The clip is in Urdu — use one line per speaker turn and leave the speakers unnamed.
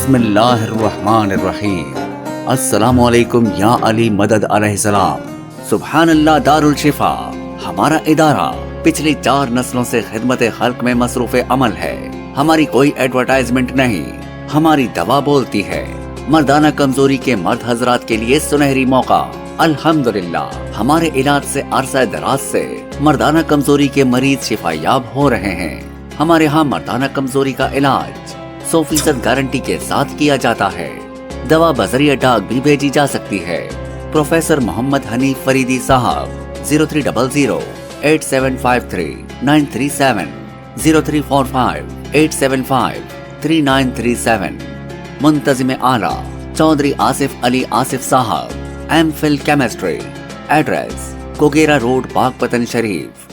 بسم اللہ الرحمن الرحیم۔ السلام علیکم یا علی مدد علیہ السلام۔ سبحان اللہ دار الشفا ہمارا ادارہ پچھلی 4 نسلوں سے خدمت خلق میں مصروف عمل ہے۔ ہماری کوئی ایڈورٹائزمنٹ نہیں، ہماری دوا بولتی ہے۔ مردانہ کمزوری کے مرد حضرات کے لیے سنہری موقع۔ الحمدللہ ہمارے علاج سے عرصہ دراز سے مردانہ کمزوری کے مریض شفا یاب ہو رہے ہیں۔ ہمارے ہاں مردانہ کمزوری کا علاج 100% گارنٹی کے ساتھ کیا جاتا ہے۔ دوا بذریعہ ڈاک بھی بھیجی جا سکتی ہے۔ پروفیسر محمد حنیف فریدی صاحب 0300 8753 937 0345 875 3937۔ منتظم اعلیٰ Chaudhry Asif Ali Asif sahab, M Phil chemistry. Address Kogira road, Bagh Pattan شریف۔